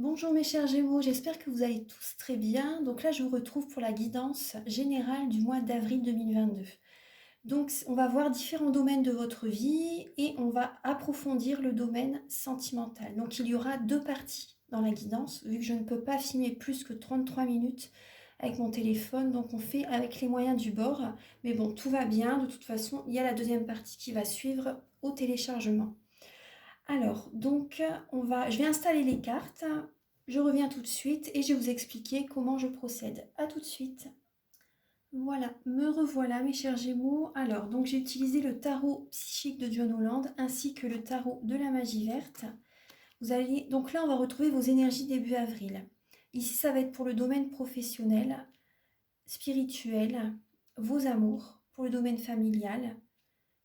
Bonjour mes chers Gémeaux, j'espère que vous allez tous très bien. Donc là, je vous retrouve pour la guidance générale du mois d'avril 2022. Donc on va voir différents domaines de votre vie et on va approfondir le domaine sentimental. Donc il y aura deux parties dans la guidance, vu que je ne peux pas filmer plus que 33 minutes avec mon téléphone, donc on fait avec les moyens du bord. Mais bon, tout va bien, de toute façon, il y a la deuxième partie qui va suivre au téléchargement. Alors, donc, je vais installer les cartes. Je reviens tout de suite et je vais vous expliquer comment je procède. À tout de suite. Voilà, me revoilà mes chers Gémeaux. Alors, donc j'ai utilisé le tarot psychique de John Holland ainsi que le tarot de la magie verte. Donc là, on va retrouver vos énergies début avril. Ici, ça va être pour le domaine professionnel, spirituel, vos amours, pour le domaine familial,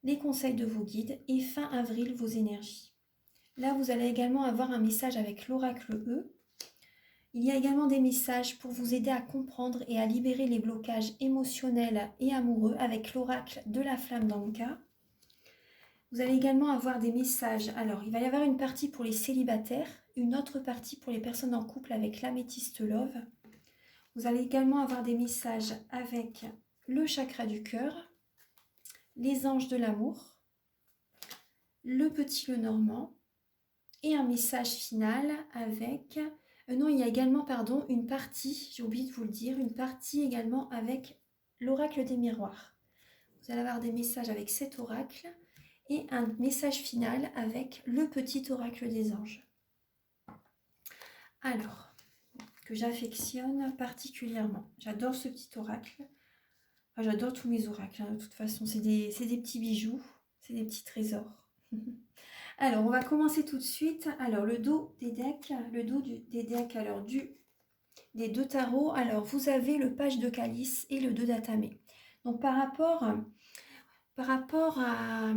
les conseils de vos guides et fin avril, vos énergies. Là, vous allez également avoir un message avec l'oracle E. Il y a également des messages pour vous aider à comprendre et à libérer les blocages émotionnels et amoureux avec l'oracle de la flamme d'Anka. Vous allez également avoir des messages. Alors, il va y avoir une partie pour les célibataires, une autre partie pour les personnes en couple avec l'améthyste love. Vous allez également avoir des messages avec le chakra du cœur, les anges de l'amour, le petit le normand, et un message final avec... non, il y a également, pardon, une partie, j'ai oublié de vous le dire, une partie également avec l'oracle des miroirs. Vous allez avoir des messages avec cet oracle et un message final avec le petit oracle des anges. Alors, que j'affectionne particulièrement. J'adore ce petit oracle. Enfin, j'adore tous mes oracles, hein, de toute façon. C'est des petits bijoux, c'est des petits trésors. Alors, on va commencer tout de suite. Alors, le dos des decks, des decks, alors des deux tarots. Alors, vous avez le page de calice et le 2 d'atamé. Donc, par rapport à...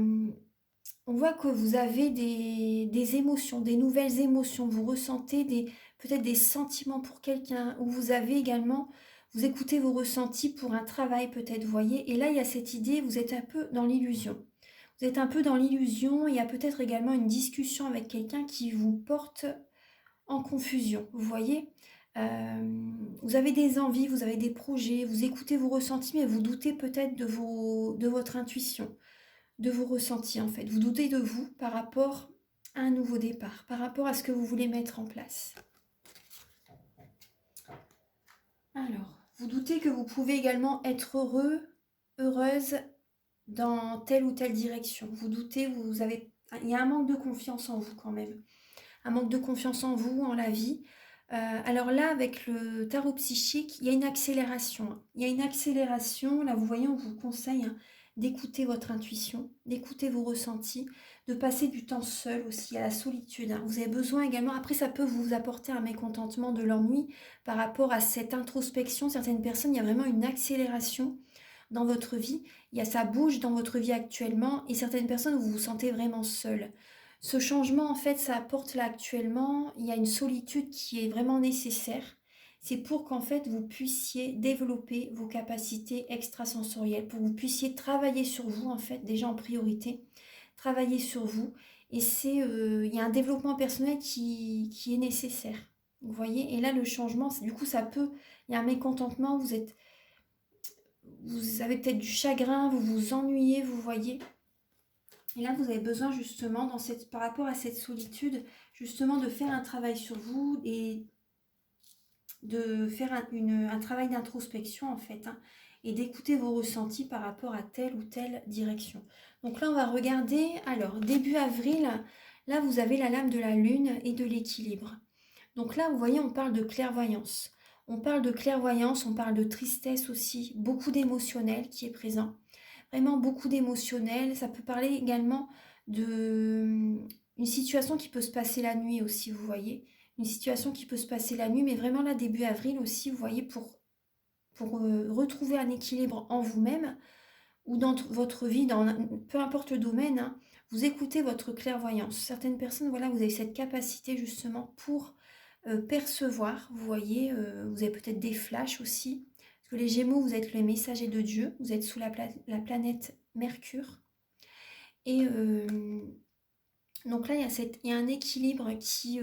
On voit que vous avez des émotions, des nouvelles émotions. Vous ressentez peut-être des sentiments pour quelqu'un. Ou vous avez également... Vous écoutez vos ressentis pour un travail peut-être, vous voyez. Et là, il y a cette idée, vous êtes un peu dans l'illusion. Vous êtes un peu dans l'illusion, il y a peut-être également une discussion avec quelqu'un qui vous porte en confusion, vous voyez. Vous avez des envies, vous avez des projets, vous écoutez vos ressentis, mais vous doutez peut-être de votre intuition, de vos ressentis en fait. Vous doutez de vous par rapport à un nouveau départ, par rapport à ce que vous voulez mettre en place. Alors, vous doutez que vous pouvez également être heureux, heureuse dans telle ou telle direction. Vous doutez, il y a un manque de confiance en vous quand même. Un manque de confiance en vous, en la vie. Alors là, avec le tarot psychique, il y a une accélération. Il y a une accélération, là vous voyez, on vous conseille d'écouter votre intuition, d'écouter vos ressentis, de passer du temps seul aussi, à la solitude. Vous avez besoin également, après ça peut vous apporter un mécontentement, de l'ennui par rapport à cette introspection. Certaines personnes, il y a vraiment une accélération dans votre vie. Ça bouge dans votre vie actuellement et certaines personnes, vous vous sentez vraiment seul. Ce changement, en fait, ça apporte là actuellement, il y a une solitude qui est vraiment nécessaire. C'est pour qu'en fait, vous puissiez développer vos capacités extrasensorielles, pour que vous puissiez travailler sur vous, en fait, déjà en priorité, travailler sur vous. Et il y a un développement personnel qui est nécessaire. Vous voyez, et là, le changement, du coup, il y a un mécontentement, vous avez peut-être du chagrin, vous vous ennuyez, vous voyez. Et là, vous avez besoin justement, par rapport à cette solitude, justement de faire un travail sur vous et de faire un travail d'introspection en fait, hein, et d'écouter vos ressentis par rapport à telle ou telle direction. Donc là, on va regarder, alors début avril, là vous avez la lame de la lune et de l'équilibre. Donc là, vous voyez, on parle de clairvoyance. On parle de clairvoyance, on parle de tristesse aussi, beaucoup d'émotionnel qui est présent. Vraiment beaucoup d'émotionnel. Ça peut parler également de une situation qui peut se passer la nuit aussi, vous voyez. Une situation qui peut se passer la nuit, mais vraiment là, début avril aussi, vous voyez, pour retrouver un équilibre en vous-même ou dans votre vie, peu importe le domaine, hein, vous écoutez votre clairvoyance. Certaines personnes, voilà, vous avez cette capacité justement pour percevoir, vous voyez, vous avez peut-être des flashs aussi. Parce que les Gémeaux, vous êtes les messagers de Dieu, vous êtes sous la planète Mercure. Et Donc là, il y a un équilibre qui...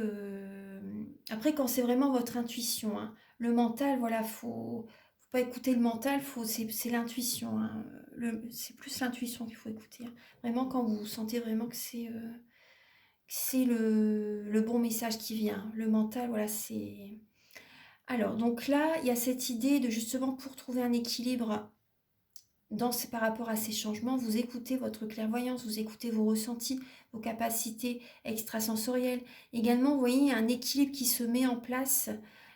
Après, quand c'est vraiment votre intuition, hein, le mental, voilà, faut pas écouter le mental, c'est l'intuition. Hein, c'est plus l'intuition qu'il faut écouter. Hein. Vraiment, quand vous sentez vraiment que c'est le bon message qui vient. Le mental, voilà, c'est... Alors, donc là, il y a cette idée de justement pour trouver un équilibre par rapport à ces changements, vous écoutez votre clairvoyance, vous écoutez vos ressentis, vos capacités extrasensorielles. Également, vous voyez, il y a un équilibre qui se met en place.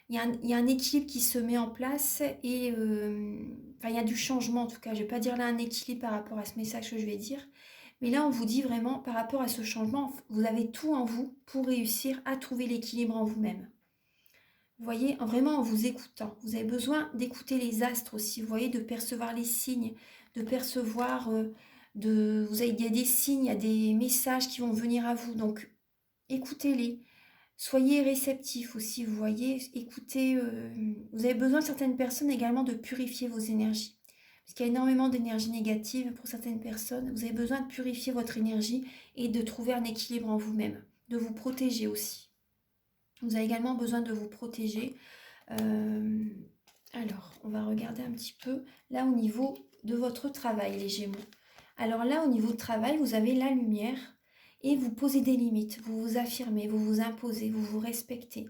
Il y a un équilibre qui se met en place et enfin, il y a du changement en tout cas. Je ne vais pas dire là un équilibre par rapport à ce message que je vais dire. Mais là, on vous dit vraiment, par rapport à ce changement, vous avez tout en vous pour réussir à trouver l'équilibre en vous-même. Vous voyez, vraiment en vous écoutant. Vous avez besoin d'écouter les astres aussi, vous voyez, de percevoir les signes, de percevoir, il y a des signes, il y a des messages qui vont venir à vous. Donc, écoutez-les. Soyez réceptifs aussi, vous voyez, écoutez. Vous avez besoin, certaines personnes également, de purifier vos énergies. Parce qu'il y a énormément d'énergie négative pour certaines personnes. Vous avez besoin de purifier votre énergie et de trouver un équilibre en vous-même, de vous protéger aussi. Vous avez également besoin de vous protéger. Alors, on va regarder un petit peu là au niveau de votre travail, les Gémeaux. Alors là, au niveau de travail, vous avez la lumière et vous posez des limites. Vous vous affirmez, vous vous imposez, vous vous respectez.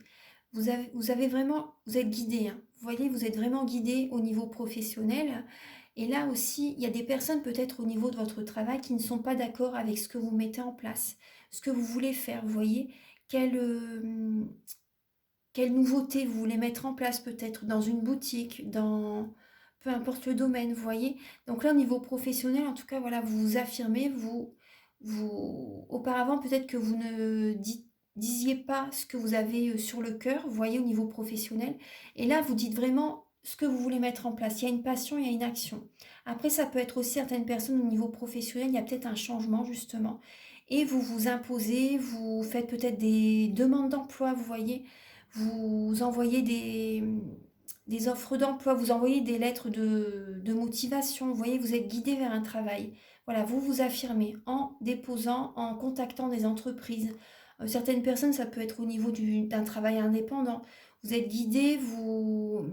Vous êtes guidé. Hein. Vous voyez, vous êtes vraiment guidé au niveau professionnel. Et là aussi, il y a des personnes peut-être au niveau de votre travail qui ne sont pas d'accord avec ce que vous mettez en place, ce que vous voulez faire. Vous voyez, quelle nouveauté vous voulez mettre en place peut-être dans une boutique, dans peu importe le domaine, vous voyez. Donc là, au niveau professionnel, en tout cas, voilà, vous vous affirmez, auparavant, peut-être que vous ne disiez pas ce que vous avez sur le cœur, vous voyez, au niveau professionnel. Et là, vous dites vraiment ce que vous voulez mettre en place. Il y a une passion, il y a une action. Après, ça peut être aussi certaines personnes au niveau professionnel, il y a peut-être un changement, justement. Et vous vous imposez, vous faites peut-être des demandes d'emploi, vous voyez, vous envoyez des offres d'emploi, vous envoyez des lettres de motivation, vous voyez, vous êtes guidé vers un travail. Voilà, vous vous affirmez en déposant, en contactant des entreprises. Certaines personnes, ça peut être au niveau d'un travail indépendant. Vous êtes guidé, vous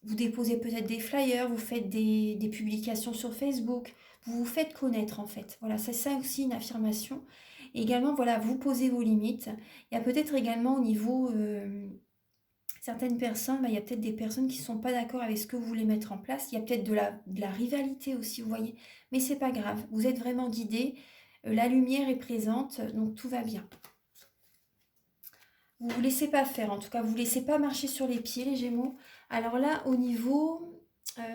déposez peut-être des flyers, vous faites des publications sur Facebook, vous vous faites connaître en fait. Voilà, c'est ça aussi une affirmation. Et également, voilà, vous posez vos limites. Il y a peut-être également au niveau certaines personnes, il y a peut-être des personnes qui ne sont pas d'accord avec ce que vous voulez mettre en place. Il y a peut-être de la rivalité aussi, vous voyez. Mais c'est pas grave, vous êtes vraiment guidé. La lumière est présente, donc tout va bien. Vous ne vous laissez pas faire, en tout cas, vous ne laissez pas marcher sur les pieds, les Gémeaux. Alors là,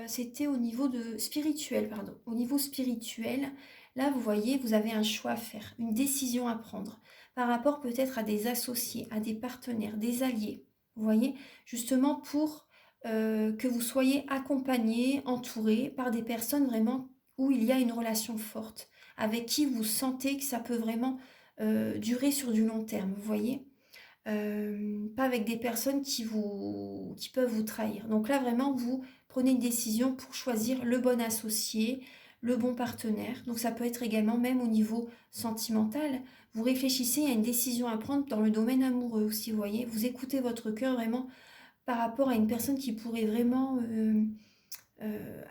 c'était au niveau spirituel, pardon. Au niveau spirituel, là, vous voyez, vous avez un choix à faire, une décision à prendre par rapport peut-être à des associés, à des partenaires, des alliés. Vous voyez, justement pour que vous soyez accompagné, entouré par des personnes vraiment où il y a une relation forte, avec qui vous sentez que ça peut vraiment durer sur du long terme, vous voyez. Pas avec des personnes qui peuvent vous trahir. Donc là, vraiment, vous prenez une décision pour choisir le bon associé, le bon partenaire. Donc ça peut être également même au niveau sentimental. Vous réfléchissez à une décision à prendre dans le domaine amoureux aussi, vous voyez. Vous écoutez votre cœur vraiment par rapport à une personne qui pourrait vraiment...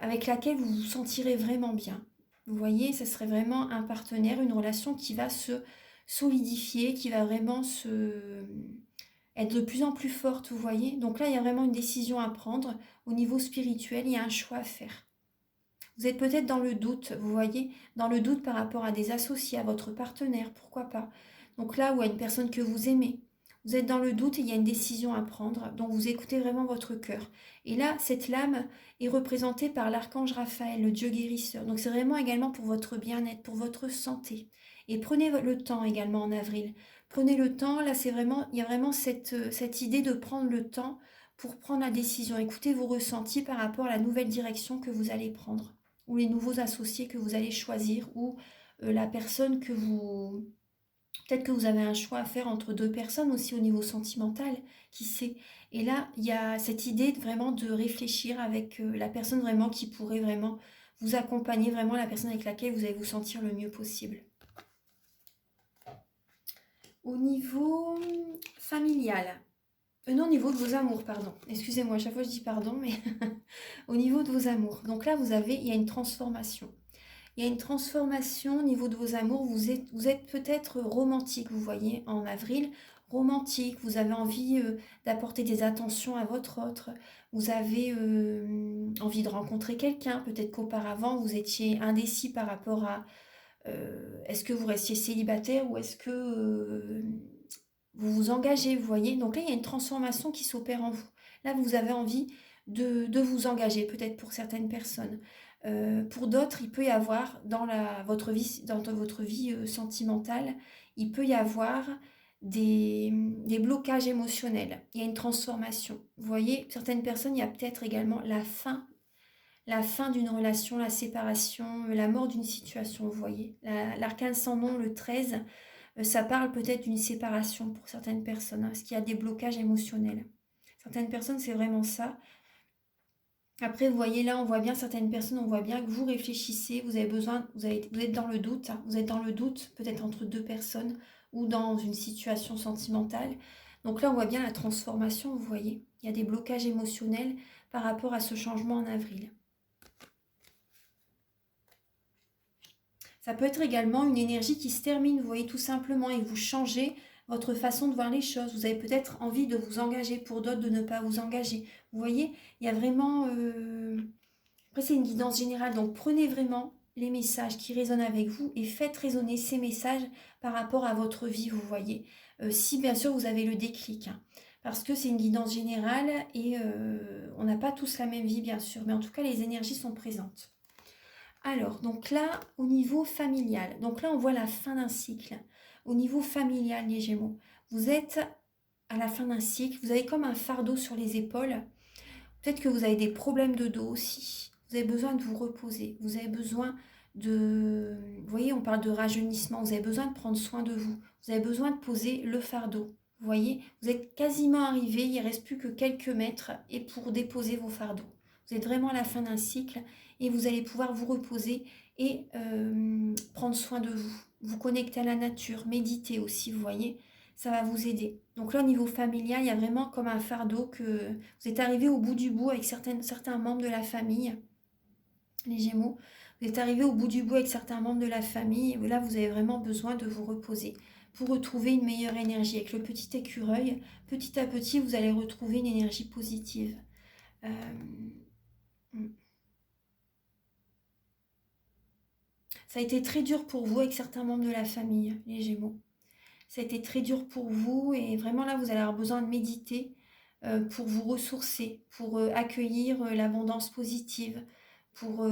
avec laquelle vous vous sentirez vraiment bien. Vous voyez, ce serait vraiment un partenaire, une relation qui va se solidifier, qui va vraiment être de plus en plus forte, vous voyez. Donc là, il y a vraiment une décision à prendre. Au niveau spirituel, il y a un choix à faire. Vous êtes peut-être dans le doute, vous voyez, dans le doute par rapport à des associés, à votre partenaire, pourquoi pas. Donc là, ou à une personne que vous aimez. Vous êtes dans le doute et il y a une décision à prendre, donc vous écoutez vraiment votre cœur. Et là, cette lame est représentée par l'archange Raphaël, le Dieu guérisseur. Donc c'est vraiment également pour votre bien-être, pour votre santé. Et prenez le temps également en avril. Prenez le temps, là c'est vraiment, il y a vraiment cette idée de prendre le temps pour prendre la décision. Écoutez vos ressentis par rapport à la nouvelle direction que vous allez prendre, ou les nouveaux associés que vous allez choisir, ou la personne que vous... Peut-être que vous avez un choix à faire entre deux personnes aussi au niveau sentimental, qui sait. Et là, il y a cette idée vraiment de réfléchir avec la personne vraiment qui pourrait vraiment vous accompagner, vraiment la personne avec laquelle vous allez vous sentir le mieux possible. Au niveau familial, non, au niveau de vos amours, pardon. Excusez-moi, à chaque fois je dis pardon, mais au niveau de vos amours. Donc là, il y a une transformation. Il y a une transformation au niveau de vos amours. Vous êtes peut-être romantique, vous voyez, en avril. Romantique, vous avez envie d'apporter des attentions à votre autre. Vous avez envie de rencontrer quelqu'un. Peut-être qu'auparavant, vous étiez indécis par rapport à est-ce que vous restiez célibataire ou est-ce que vous vous engagez, vous voyez. Donc là, il y a une transformation qui s'opère en vous. Là, vous avez envie de vous engager, peut-être pour certaines personnes. Pour d'autres, il peut y avoir dans votre vie sentimentale, il peut y avoir des blocages émotionnels. Il y a une transformation. Vous voyez, certaines personnes, il y a peut-être également la fin d'une relation, la séparation, la mort d'une situation, vous voyez. L'arcane sans nom, le 13, ça parle peut-être d'une séparation pour certaines personnes, hein, parce qu'il y a des blocages émotionnels. Certaines personnes, c'est vraiment ça. Après, vous voyez là, on voit bien certaines personnes, on voit bien que vous réfléchissez, vous avez besoin, vous êtes dans le doute, hein, vous êtes dans le doute, peut-être entre deux personnes ou dans une situation sentimentale. Donc là, on voit bien la transformation, vous voyez. Il y a des blocages émotionnels par rapport à ce changement en avril. Ça peut être également une énergie qui se termine, vous voyez, tout simplement, et vous changez votre façon de voir les choses. Vous avez peut-être envie de vous engager, pour d'autres de ne pas vous engager. Vous voyez, il y a vraiment... Après, c'est une guidance générale, donc prenez vraiment les messages qui résonnent avec vous et faites résonner ces messages par rapport à votre vie, vous voyez. Si bien sûr vous avez le déclic, hein, parce que c'est une guidance générale et on n'a pas tous la même vie, bien sûr, mais en tout cas, les énergies sont présentes. Alors, donc là, au niveau familial, donc là, on voit la fin d'un cycle. Au niveau familial, les Gémeaux, vous êtes à la fin d'un cycle, vous avez comme un fardeau sur les épaules. Peut-être que vous avez des problèmes de dos aussi. Vous avez besoin de vous reposer. Vous avez besoin de... Vous voyez, on parle de rajeunissement. Vous avez besoin de prendre soin de vous. Vous avez besoin de poser le fardeau. Vous voyez, vous êtes quasiment arrivé. Il ne reste plus que quelques mètres et pour déposer vos fardeaux. Vous êtes vraiment à la fin d'un cycle et vous allez pouvoir vous reposer et prendre soin de vous. Vous connecter à la nature, méditer aussi, vous voyez. Ça va vous aider. Donc là, au niveau familial, il y a vraiment comme un fardeau que vous êtes arrivé au bout du bout avec certains membres de la famille, les Gémeaux. Vous êtes arrivé au bout du bout avec certains membres de la famille. Et là, vous avez vraiment besoin de vous reposer pour retrouver une meilleure énergie. Avec le petit écureuil, petit à petit, vous allez retrouver une énergie positive. Ça a été très dur pour vous avec certains membres de la famille, les Gémeaux. Ça a été très dur pour vous et vraiment là, vous allez avoir besoin de méditer pour vous ressourcer, pour accueillir l'abondance positive, pour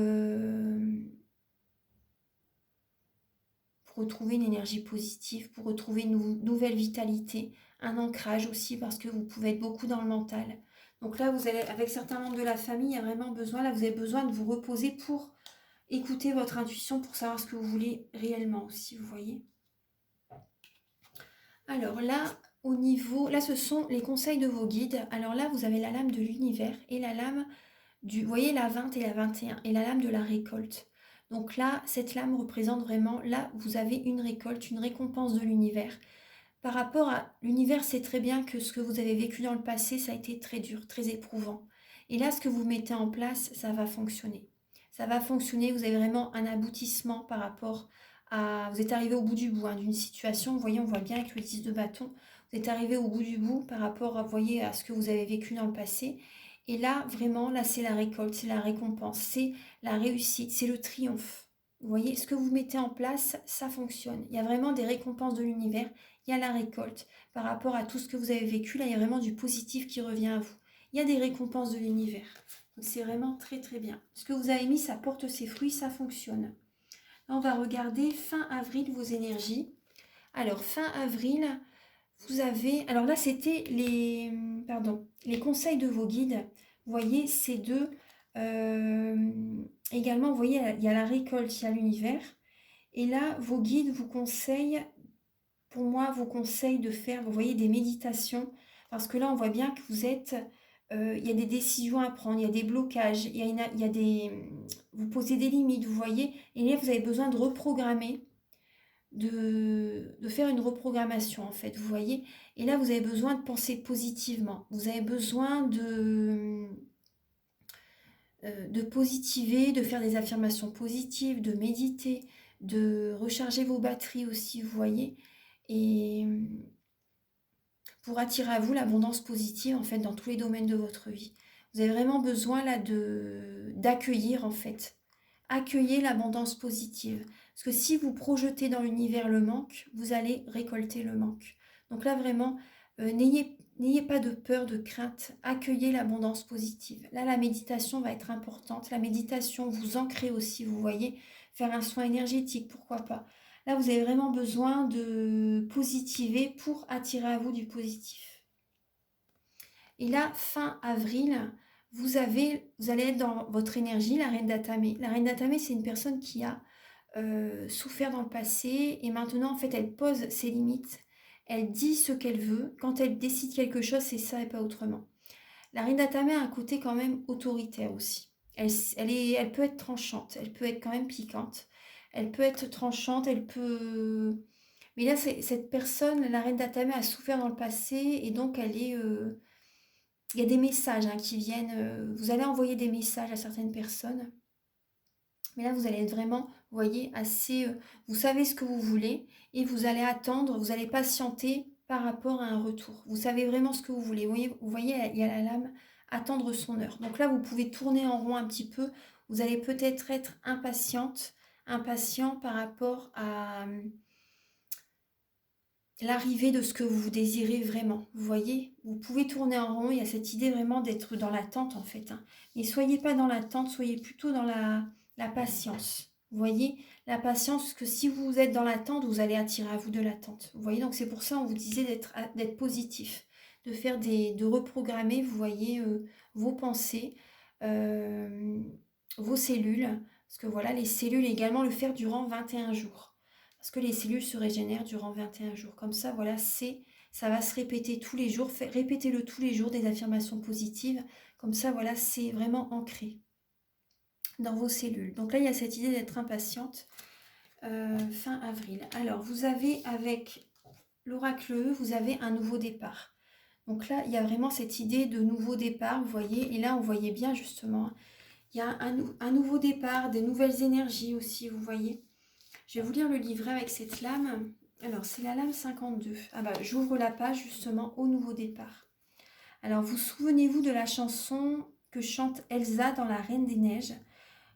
retrouver une énergie positive, pour retrouver une nouvelle vitalité, un ancrage aussi parce que vous pouvez être beaucoup dans le mental. Donc là, vous allez, avec certains membres de la famille, il y a vraiment besoin, là, vous avez besoin de vous reposer pour écouter votre intuition, pour savoir ce que vous voulez réellement aussi, vous voyez. Alors là, au niveau, là ce sont les conseils de vos guides. Alors là, vous avez la lame de l'univers et la lame vous voyez la 20 et la 21 et la lame de la récolte. Donc là, cette lame représente vraiment, là, vous avez une récolte, une récompense de l'univers. Par rapport à l'univers, c'est très bien que ce que vous avez vécu dans le passé, ça a été très dur, très éprouvant. Et là, ce que vous mettez en place, ça va fonctionner. Ça va fonctionner, vous avez vraiment un aboutissement par rapport à... Vous êtes arrivé au bout du bout, hein, d'une situation, vous voyez, on voit bien avec le 10 de bâton, vous êtes arrivé au bout du bout par rapport, vous voyez, à ce que vous avez vécu dans le passé. Et là, vraiment, là, c'est la récolte, c'est la récompense, c'est la réussite, c'est le triomphe. Vous voyez, ce que vous mettez en place, ça fonctionne. Il y a vraiment des récompenses de l'univers, il y a la récolte. Par rapport à tout ce que vous avez vécu, là, il y a vraiment du positif qui revient à vous. Il y a des récompenses de l'univers. Donc, c'est vraiment très, très bien. Ce que vous avez mis, ça porte ses fruits, ça fonctionne. Là, on va regarder fin avril, vos énergies. Alors, fin avril... Vous avez, alors là c'était les conseils de vos guides. Vous voyez ces deux. Également, vous voyez, il y a la récolte, il y a l'univers. Et là, vos guides vous conseillent, pour moi, vous conseillent de faire, vous voyez, des méditations. Parce que là, on voit bien que vous êtes, il y a des décisions à prendre, il y a des blocages, il y a des, vous posez des limites, vous voyez. Et là, vous avez besoin de reprogrammer de faire une reprogrammation en fait, vous voyez. Et là, vous avez besoin de penser positivement. Vous avez besoin de positiver, de faire des affirmations positives, de méditer, de recharger vos batteries aussi, vous voyez. Et pour attirer à vous l'abondance positive en fait dans tous les domaines de votre vie. Vous avez vraiment besoin là d'accueillir en fait. Accueillez l'abondance positive. Parce que si vous projetez dans l'univers le manque, vous allez récolter le manque. Donc là vraiment, n'ayez pas de peur, de crainte. Accueillez l'abondance positive. Là, la méditation va être importante. La méditation, vous ancrez aussi, vous voyez, faire un soin énergétique, pourquoi pas. Là, vous avez vraiment besoin de positiver pour attirer à vous du positif. Et là, fin avril, vous allez être dans votre énergie, la reine d'Atame. La reine d'Atame, c'est une personne qui a souffert dans le passé et maintenant, en fait, elle pose ses limites. Elle dit ce qu'elle veut. Quand elle décide quelque chose, c'est ça et pas autrement. La reine d'Atame a un côté quand même autoritaire aussi. Elle peut être tranchante, elle peut être quand même piquante. Elle peut être tranchante, elle peut... Mais là, cette personne, la reine d'Atame, a souffert dans le passé et donc elle est... Il y a des messages qui viennent. Vous allez envoyer des messages à certaines personnes. Mais là, vous allez être vraiment, vous voyez, assez... vous savez ce que vous voulez et vous allez attendre, vous allez patienter par rapport à un retour. Vous savez vraiment ce que vous voulez. Vous voyez, il y a la lame, attendre son heure. Donc là, vous pouvez tourner en rond un petit peu. Vous allez peut-être être impatient par rapport à l'arrivée de ce que vous désirez vraiment. Vous voyez, vous pouvez tourner en rond. Il y a cette idée vraiment d'être dans l'attente en fait. Mais soyez pas dans l'attente, soyez plutôt dans la patience. Vous voyez, la patience, parce que si vous êtes dans l'attente, vous allez attirer à vous de l'attente. Vous voyez, donc c'est pour ça on vous disait d'être positif, de reprogrammer, vous voyez, vos pensées, vos cellules. Parce que voilà, les cellules également le faire durant 21 jours. Parce que les cellules se régénèrent durant 21 jours. Comme ça, voilà, ça va se répéter tous les jours. Répétez-le tous les jours, des affirmations positives. Comme ça, voilà, c'est vraiment ancré dans vos cellules. Donc là, il y a cette idée d'être impatiente fin avril. Alors, vous avez avec l'oracle E, vous avez un nouveau départ. Donc là, il y a vraiment cette idée de nouveau départ, vous voyez. Et là, on voyait bien justement, il y a un nouveau départ, des nouvelles énergies aussi, vous voyez. Je vais vous lire le livret avec cette lame. Alors, c'est la lame 52. Ah bah, j'ouvre la page justement au nouveau départ. Alors, vous souvenez-vous de la chanson que chante Elsa dans La Reine des Neiges?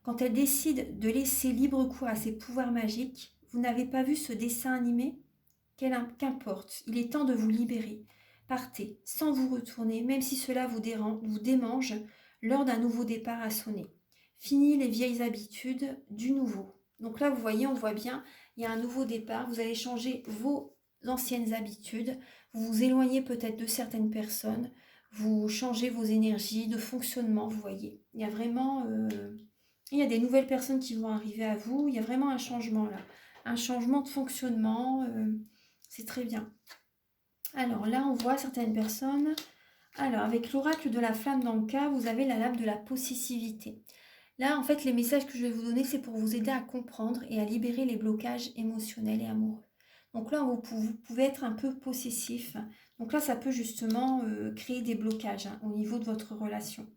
Quand elle décide de laisser libre cours à ses pouvoirs magiques, vous n'avez pas vu ce dessin animé? Qu'importe, il est temps de vous libérer. Partez, sans vous retourner, même si cela vous démange, l'heure d'un nouveau départ a sonné. Fini les vieilles habitudes, du nouveau. Donc là, vous voyez, on voit bien, il y a un nouveau départ. Vous allez changer vos anciennes habitudes. Vous vous éloignez peut-être de certaines personnes. Vous changez vos énergies de fonctionnement, vous voyez. Il y a vraiment... il y a des nouvelles personnes qui vont arriver à vous. Il y a vraiment un changement là. Un changement de fonctionnement. C'est très bien. Alors là, on voit certaines personnes. Alors, avec l'oracle de la flamme dans le cas, vous avez la lame de la possessivité. Là, en fait, les messages que je vais vous donner, c'est pour vous aider à comprendre et à libérer les blocages émotionnels et amoureux. Donc là, vous pouvez être un peu possessif. Donc là, ça peut justement créer des blocages au niveau de votre relation.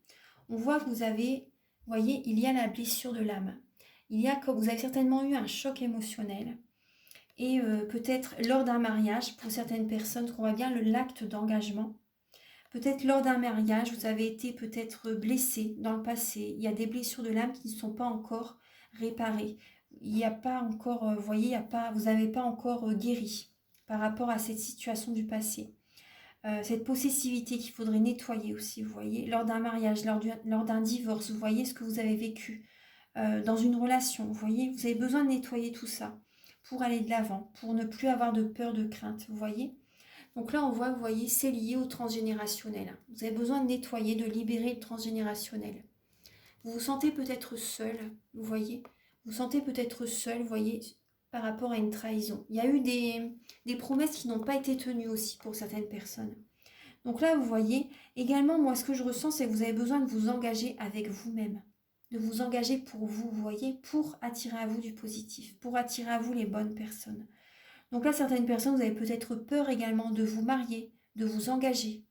On voit que vous avez, vous voyez, il y a la blessure de l'âme. Vous avez certainement eu un choc émotionnel. Et peut-être lors d'un mariage, pour certaines personnes, qu'on voit bien l'acte d'engagement. Peut-être lors d'un mariage, vous avez été peut-être blessé dans le passé. Il y a des blessures de l'âme qui ne sont pas encore réparées. Il n'y a pas encore, vous voyez, vous n'avez pas encore guéri par rapport à cette situation du passé. Cette possessivité qu'il faudrait nettoyer aussi, vous voyez, lors d'un mariage, lors d'un divorce, vous voyez ce que vous avez vécu dans une relation, vous voyez, vous avez besoin de nettoyer tout ça pour aller de l'avant, pour ne plus avoir de peur, de crainte, vous voyez. Donc là, on voit, vous voyez, c'est lié au transgénérationnel. Vous avez besoin de nettoyer, de libérer le transgénérationnel. Vous vous sentez peut-être seul, vous voyez. Vous sentez peut-être seul, vous voyez, par rapport à une trahison. Il y a eu des promesses qui n'ont pas été tenues aussi pour certaines personnes. Donc là, vous voyez, également, moi, ce que je ressens, c'est que vous avez besoin de vous engager avec vous-même. De vous engager pour vous, vous voyez, pour attirer à vous du positif, pour attirer à vous les bonnes personnes. Donc là, certaines personnes, vous avez peut-être peur également de vous marier, de vous engager.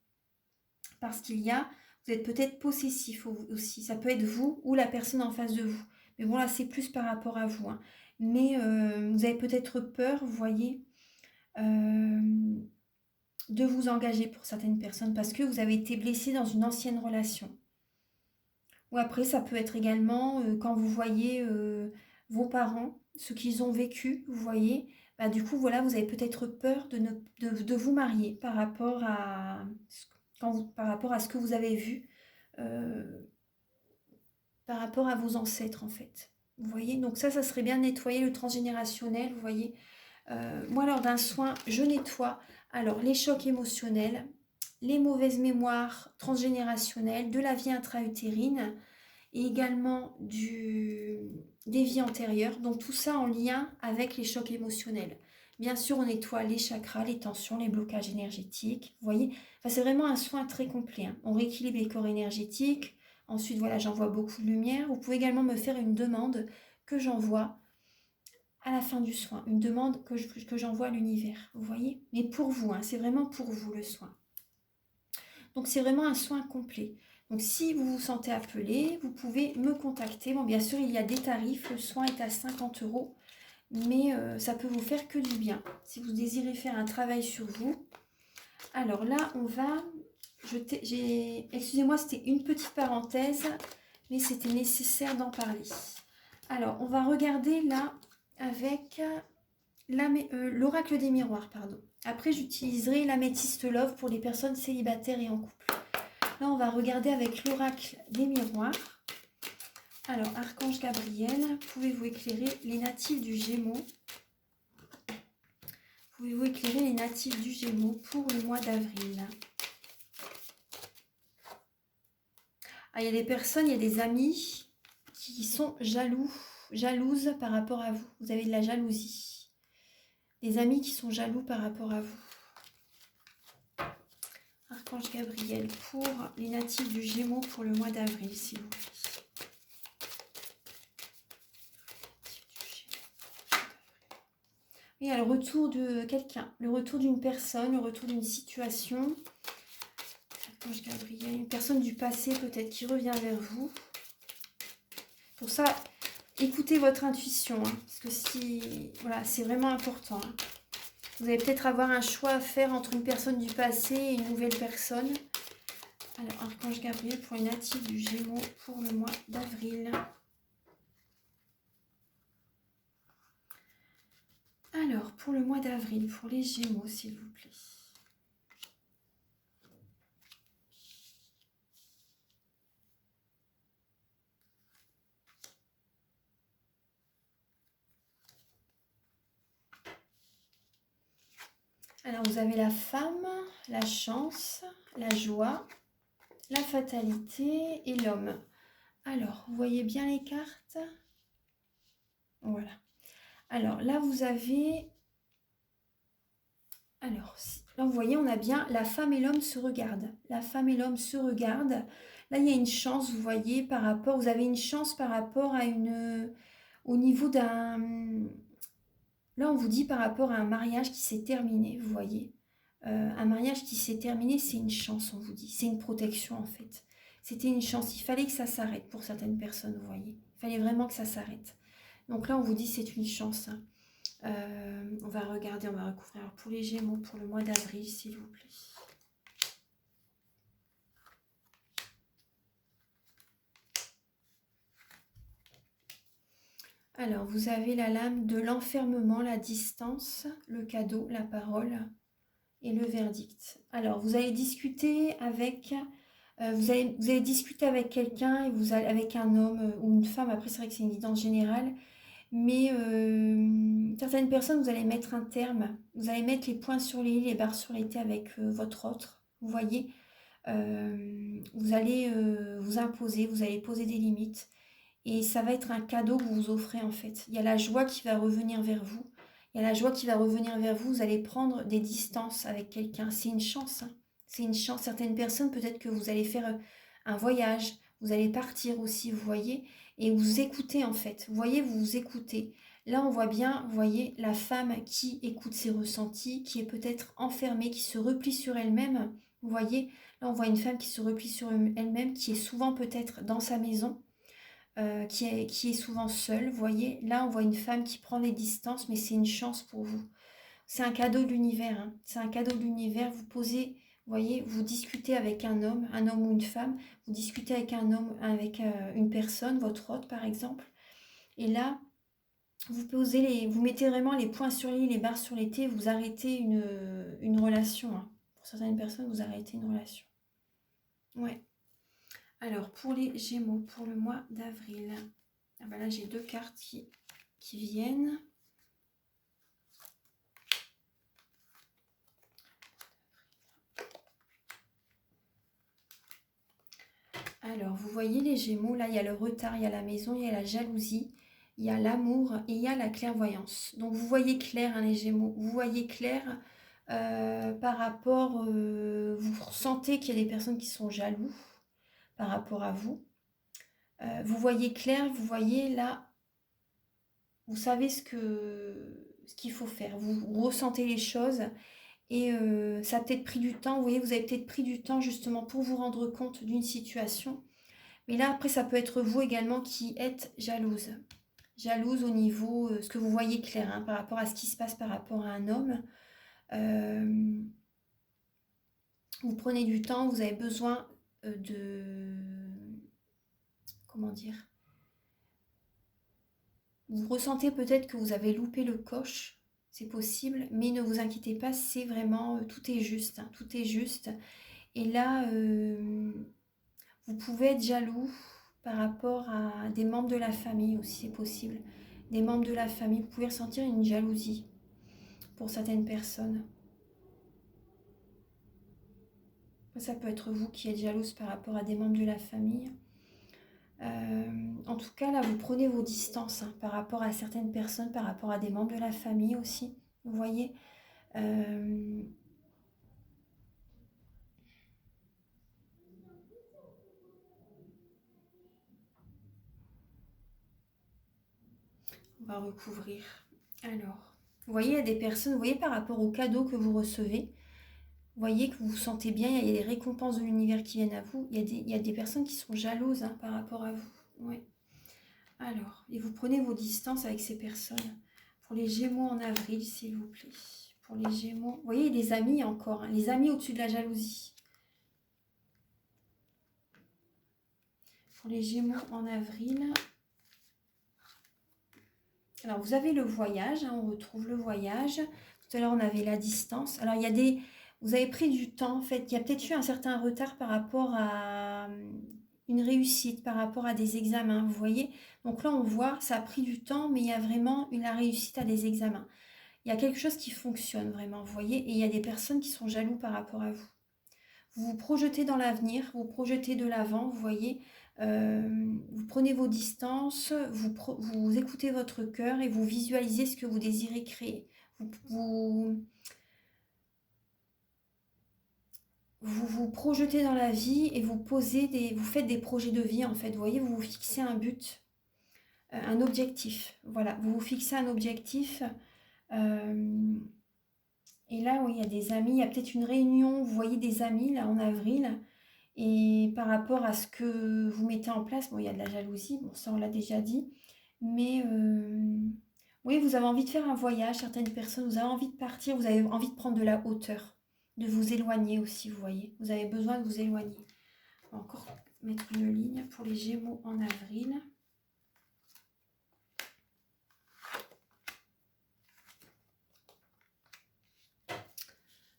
Parce vous êtes peut-être possessif aussi. Ça peut être vous ou la personne en face de vous. Mais bon, là, c'est plus par rapport à vous, hein. Mais vous avez peut-être peur, vous voyez, de vous engager pour certaines personnes parce que vous avez été blessé dans une ancienne relation. Ou après, ça peut être également quand vous voyez vos parents, ce qu'ils ont vécu, vous voyez, bah, du coup, voilà, vous avez peut-être peur de vous marier par rapport à, par rapport à ce que vous avez vu, euh, par rapport à vos ancêtres, en fait. Vous voyez, donc ça serait bien de nettoyer le transgénérationnel, vous voyez. Moi, lors d'un soin, je nettoie alors les chocs émotionnels, les mauvaises mémoires transgénérationnelles, de la vie intra-utérine, et également des vies antérieures. Donc tout ça en lien avec les chocs émotionnels. Bien sûr, on nettoie les chakras, les tensions, les blocages énergétiques. Vous voyez, enfin, c'est vraiment un soin très complet, hein. On rééquilibre les corps énergétiques. Ensuite, voilà, j'envoie beaucoup de lumière. Vous pouvez également me faire une demande que j'envoie à la fin du soin. Une demande que j'envoie à l'univers. Vous voyez, mais pour vous, hein, c'est vraiment pour vous le soin. Donc c'est vraiment un soin complet. Donc si vous vous sentez appelé, vous pouvez me contacter. Bon, bien sûr, il y a des tarifs. Le soin est à 50 €, mais ça peut vous faire que du bien. Si vous désirez faire un travail sur vous. Alors là, on va... Excusez-moi, c'était une petite parenthèse, mais c'était nécessaire d'en parler. Alors, on va regarder là avec l'oracle des miroirs, pardon. Après, j'utiliserai l'améthyste love pour les personnes célibataires et en couple. Là, on va regarder avec l'oracle des miroirs. Alors, Archange Gabriel, pouvez-vous éclairer les natifs du Gémeaux? Pouvez-vous éclairer les natifs du Gémeaux pour le mois d'avril? Ah, il y a des personnes, il y a des amis qui sont jalouses par rapport à vous. Vous avez de la jalousie. Des amis qui sont jaloux par rapport à vous. Archange Gabriel pour les natifs du Gémeaux pour le mois d'avril, s'il vous plaît. Il y a le retour de quelqu'un, le retour d'une personne, le retour d'une situation. Archange Gabriel, une personne du passé peut-être qui revient vers vous. Pour ça, écoutez votre intuition, hein, parce que voilà, c'est vraiment important, hein. Vous allez peut-être avoir un choix à faire entre une personne du passé et une nouvelle personne. Alors, Archange Gabriel pour les natifs du Gémeaux pour le mois d'avril. Alors, pour le mois d'avril, pour les Gémeaux, s'il vous plaît. Alors, vous avez la femme, la chance, la joie, la fatalité et l'homme. Alors, vous voyez bien les cartes? Voilà. Alors, là, vous avez... Alors, là, vous voyez, on a bien la femme et l'homme se regardent. La femme et l'homme se regardent. Là, il y a une chance, vous voyez, par rapport... Vous avez une chance par rapport à une... Au niveau d'un... Là, on vous dit par rapport à un mariage qui s'est terminé, vous voyez. Un mariage qui s'est terminé, c'est une chance, on vous dit. C'est une protection, en fait. C'était une chance. Il fallait que ça s'arrête pour certaines personnes, vous voyez. Il fallait vraiment que ça s'arrête. Donc là, on vous dit c'est une chance, hein. On va regarder, on va recouvrir. Alors, pour les Gémeaux, pour le mois d'avril, s'il vous plaît. Alors, vous avez la lame de l'enfermement, la distance, le cadeau, la parole et le verdict. Alors, vous allez discuter avec... vous allez discuter avec quelqu'un, et avec un homme ou une femme. Après, c'est vrai que c'est une guidance générale. Mais certaines personnes, vous allez mettre un terme. Vous allez mettre les points sur les i, les barres sur les t avec votre autre. Vous voyez, vous allez vous imposer, vous allez poser des limites. Et ça va être un cadeau que vous vous offrez en fait. Il y a la joie qui va revenir vers vous. Il y a la joie qui va revenir vers vous. Vous allez prendre des distances avec quelqu'un. C'est une chance, hein. C'est une chance. Certaines personnes, peut-être que vous allez faire un voyage. Vous allez partir aussi, vous voyez. Et vous écoutez en fait. Vous voyez, vous vous écoutez. Là, on voit bien, vous voyez, la femme qui écoute ses ressentis, qui est peut-être enfermée, qui se replie sur elle-même. Vous voyez, là, on voit une femme qui se replie sur elle-même, qui est souvent peut-être dans sa maison, qui est souvent seule. Vous voyez, là, on voit une femme qui prend les distances, mais c'est une chance pour vous. C'est un cadeau de l'univers, hein. C'est un cadeau de l'univers. Vous posez, vous voyez, vous discutez avec un homme ou une femme, vous discutez avec un homme, avec une personne, votre hôte par exemple. Et là, vous mettez vraiment les points sur les i, les barres sur les t, vous arrêtez une relation, hein. Pour certaines personnes, vous arrêtez une relation. Ouais. Alors, pour les Gémeaux, pour le mois d'avril, ah ben là, j'ai 2 cartes qui viennent. Alors, vous voyez les Gémeaux, là, il y a le retard, il y a la maison, il y a la jalousie, il y a l'amour et il y a la clairvoyance. Donc, vous voyez clair, hein, les Gémeaux, vous voyez clair par rapport, vous ressentez qu'il y a des personnes qui sont jaloux par rapport à vous. Vous voyez clair, vous voyez là, vous savez ce qu'il faut faire, vous ressentez les choses. Et ça a peut-être pris du temps, vous voyez, vous avez peut-être pris du temps justement pour vous rendre compte d'une situation. Mais là, après, ça peut être vous également qui êtes jalouse. Jalouse au niveau, ce que vous voyez clair, hein, par rapport à ce qui se passe par rapport à un homme. Vous prenez du temps, vous avez besoin de... Comment dire? Vous ressentez peut-être que vous avez loupé le coche, c'est possible, mais ne vous inquiétez pas, c'est vraiment, tout est juste, hein, tout est juste. Et là, vous pouvez être jaloux par rapport à des membres de la famille aussi, c'est possible. Des membres de la famille, vous pouvez ressentir une jalousie pour certaines personnes. Ça peut être vous qui êtes jalouse par rapport à des membres de la famille. En tout cas, là, vous prenez vos distances, hein, par rapport à certaines personnes, par rapport à des membres de la famille aussi. Vous voyez, on va recouvrir. Alors, vous voyez, il y a des personnes, vous voyez, par rapport aux cadeaux que vous recevez, vous voyez que vous vous sentez bien, il y a des récompenses de l'univers qui viennent à vous. Il y a des personnes qui sont jalouses, hein, par rapport à vous. Ouais. Alors, et vous prenez vos distances avec ces personnes. Pour les Gémeaux en avril, s'il vous plaît. Pour les Gémeaux, vous voyez, les amis encore, hein, les amis au-dessus de la jalousie. Pour les Gémeaux en avril. Alors, vous avez le voyage, hein, on retrouve le voyage. Tout à l'heure, on avait la distance. Alors, il y a des... Vous avez pris du temps, en fait. Il y a peut-être eu un certain retard par rapport à une réussite, par rapport à des examens, vous voyez. Donc là, on voit, ça a pris du temps, mais il y a vraiment la réussite à des examens. Il y a quelque chose qui fonctionne vraiment, vous voyez. Et il y a des personnes qui sont jaloux par rapport à vous. Vous vous projetez dans l'avenir, vous projetez de l'avant, vous voyez. Vous prenez vos distances, vous écoutez votre cœur et vous visualisez ce que vous désirez créer. Vous projetez dans la vie et vous faites des projets de vie en fait. Vous voyez, vous vous fixez un but, un objectif. Voilà, vous vous fixez un objectif. Et là, oui, il y a des amis, il y a peut-être une réunion, vous voyez des amis là en avril. Et par rapport à ce que vous mettez en place, bon, il y a de la jalousie, bon, ça on l'a déjà dit, mais oui, vous avez envie de faire un voyage, certaines personnes, vous avez envie de partir, vous avez envie de prendre de la hauteur, de vous éloigner aussi, vous voyez, vous avez besoin de vous éloigner. On va encore mettre une ligne pour les Gémeaux en avril.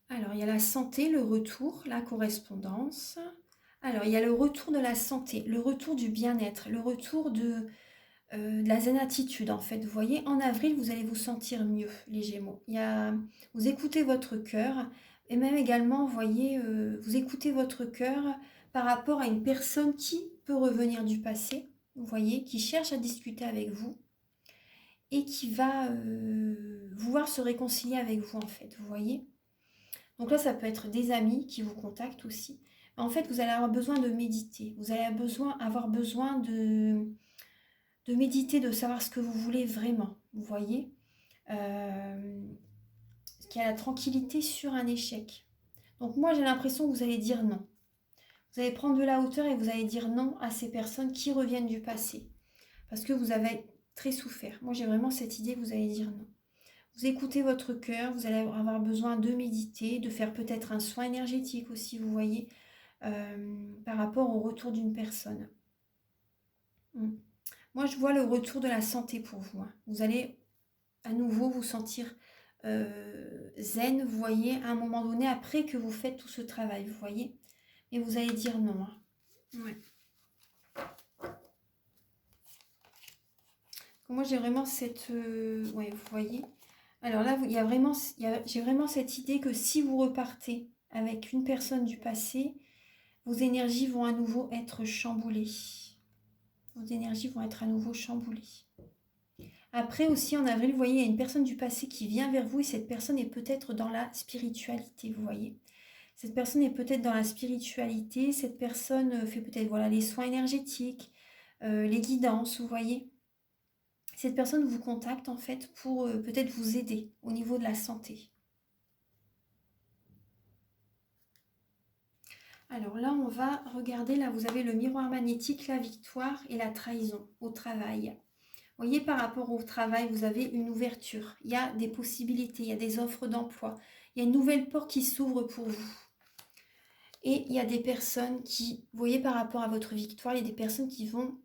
Alors, il y a la santé, le retour, la correspondance. Alors, il y a le retour de la santé, le retour du bien-être, le retour de la zen attitude en fait. Vous voyez, en avril, vous allez vous sentir mieux, les Gémeaux. Vous écoutez votre cœur et même également, vous voyez, vous écoutez votre cœur par rapport à une personne qui peut revenir du passé, vous voyez, qui cherche à discuter avec vous et qui va vouloir se réconcilier avec vous en fait, vous voyez. Donc là, ça peut être des amis qui vous contactent aussi. En fait, vous allez avoir besoin de méditer. Vous allez avoir besoin de méditer, de savoir ce que vous voulez vraiment, vous voyez. Qu'il y a la tranquillité sur un échec. Donc moi, j'ai l'impression que vous allez dire non. Vous allez prendre de la hauteur et vous allez dire non à ces personnes qui reviennent du passé. Parce que vous avez très souffert. Moi, j'ai vraiment cette idée que vous allez dire non. Vous écoutez votre cœur, vous allez avoir besoin de méditer, de faire peut-être un soin énergétique aussi, vous voyez, par rapport au retour d'une personne. Moi, je vois le retour de la santé pour vous. Hein. Vous allez à nouveau vous sentir zen, vous voyez, à un moment donné, après que vous faites tout ce travail, vous voyez. Et vous allez dire non. Hein. Ouais. Moi, j'ai vraiment cette... ouais, vous voyez. Alors là, j'ai vraiment cette idée que si vous repartez avec une personne du passé, vos énergies vont à nouveau être chamboulées. Vos énergies vont être à nouveau chamboulées. Après aussi, en avril, vous voyez, il y a une personne du passé qui vient vers vous et cette personne est peut-être dans la spiritualité, vous voyez. Cette personne est peut-être dans la spiritualité, cette personne fait peut-être voilà, les soins énergétiques, les guidances, vous voyez. Cette personne vous contacte en fait pour peut-être vous aider au niveau de la santé. Alors là, on va regarder, là vous avez le miroir magnétique, la victoire et la trahison au travail. Vous voyez, par rapport au travail, vous avez une ouverture. Il y a des possibilités, il y a des offres d'emploi. Il y a une nouvelle porte qui s'ouvre pour vous. Et il y a des personnes qui, vous voyez, par rapport à votre victoire, il y a des personnes qui vont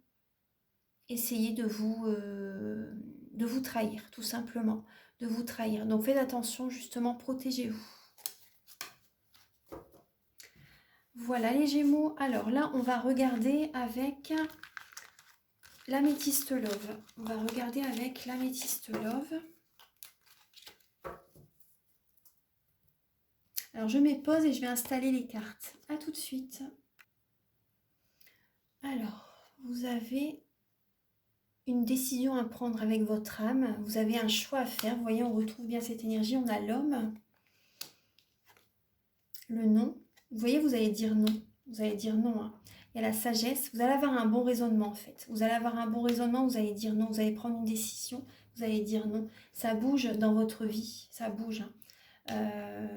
essayer de vous trahir, tout simplement. De vous trahir. Donc faites attention, justement, protégez-vous. Voilà les Gémeaux. Alors là, on va regarder avec l'améthyste love. On va regarder avec l'améthyste love. Alors je mets pause et je vais installer les cartes. A tout de suite. Alors, vous avez une décision à prendre avec votre âme. Vous avez un choix à faire. Vous voyez, on retrouve bien cette énergie. On a l'homme, le non. Vous voyez, vous allez dire non. Vous allez dire non. Hein. Il y a la sagesse. Vous allez avoir un bon raisonnement en fait. Vous allez avoir un bon raisonnement. Vous allez dire non. Vous allez prendre une décision. Vous allez dire non. Ça bouge dans votre vie. Ça bouge. Hein.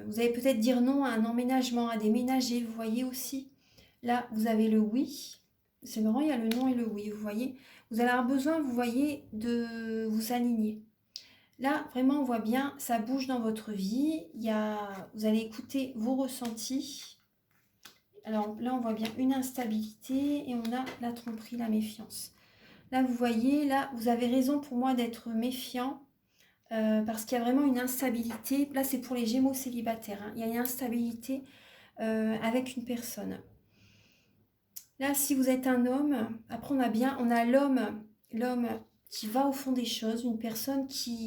Vous allez peut-être dire non à un emménagement, à déménager. Vous voyez aussi. Là, vous avez le oui. C'est marrant, il y a le non et le oui. Vous voyez. Vous allez avoir besoin, vous voyez, de vous aligner. Là, vraiment, on voit bien, ça bouge dans votre vie. Vous allez écouter vos ressentis. Alors là, on voit bien une instabilité et on a la tromperie, la méfiance. Là, vous voyez, là, vous avez raison pour moi d'être méfiant parce qu'il y a vraiment une instabilité. Là, c'est pour les Gémeaux célibataires. Hein. Il y a une instabilité avec une personne. Là, si vous êtes un homme, après on a l'homme qui va au fond des choses, une personne qui